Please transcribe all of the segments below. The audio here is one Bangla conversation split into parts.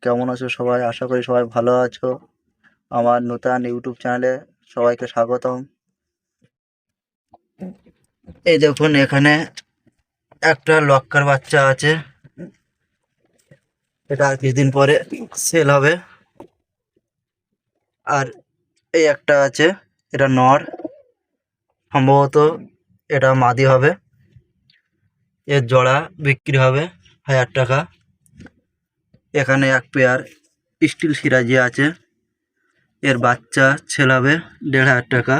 কেমন আছো সবাই? আশা করি সবাই ভালো আছো। আমার নতুন ইউটিউব চ্যানেলে সবাইকে স্বাগতম। এই দেখুন, এখানে একটা লক্কার বাচ্চা আছে। এটা আর কিছুদিন পরে সেল হবে। আর এই একটা আছে, এটা নর, সম্ভবত এটা মাদি হবে। এর জোড়া বিক্রি হবে 1000 টাকা। এখানে এক পেয়ার স্টিল সিরাজি আছে, এর বাচ্চা সেল হবে 1500 টাকা।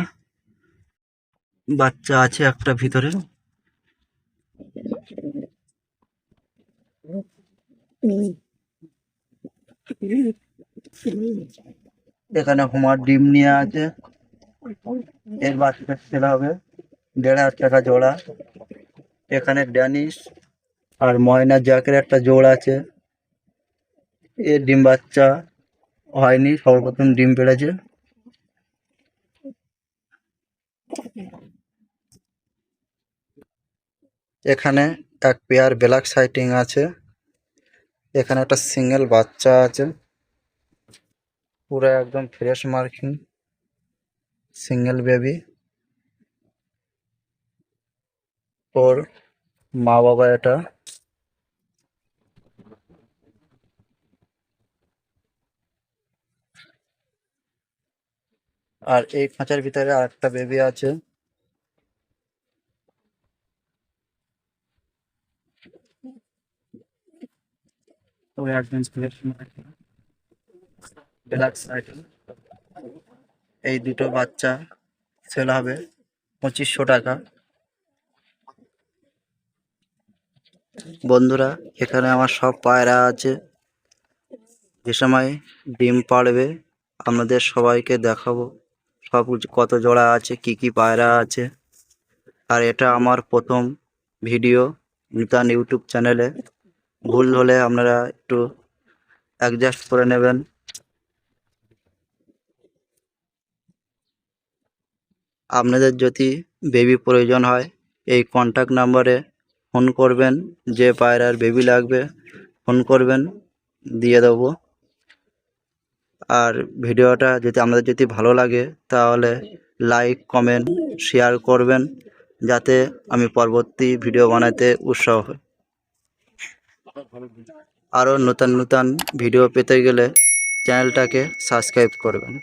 বাচ্চা আছে একটা ভিতরে। এখানে হুমার ডিম নিয়ে আছে, এর বাচ্চা সেল হবে 1500 টাকা জোড়া। এখানে ড্যানিশ আর ময়না জ্যাকের একটা জোড়া আছে, এর ডিম বাচ্চা হয়নি, সর্বপ্রথম ডিম পেড়েছে। এখানে এক পেয়ার ব্ল্যাক সাইটিং আছে। এখানে একটা সিঙ্গেল বাচ্চা আছে, পুরো একদম ফ্রেশ মার্কিং, সিঙ্গেল বেবি। ওর মা বাবা এটা। আর এই খাঁচার ভিতরে আর একটা বেবি আছে। ও একদম ফ্রেশ মার্কিং, ব্ল্যাক সাইটিং। এই দুটো বাচ্চা সেল হবে 2500 টাকা। বন্ধুরা, এখানে আমার সব পায়রা আছে, যে সময় ডিম পাড়বে আপনাদের সবাইকে দেখাবো সব কত জোড়া আছে, কি কি পায়রা আছে। আর এটা আমার প্রথম ভিডিও নূতন ইউটিউব চ্যানেলে। ভুল হলে আপনারা একটু অ্যাডজাস্ট করে নেবেন। আপনাদের যদি বেবি প্রয়োজন হয়, এই কন্ট্যাক্ট নাম্বারে ফোন করবেন, যে পায়রার বেবি লাগবে ফোন করবেন, দিয়ে দেবো। আর ভিডিওটা যদি আপনাদের যদি ভালো লাগে তাহলে লাইক কমেন্ট শেয়ার করবেন, যাতে আমি পরবর্তী ভিডিও বানাতে উৎসাহ হই। আরও নতুন নতুন ভিডিও পেতে গেলে চ্যানেলটাকে সাবস্ক্রাইব করবেন।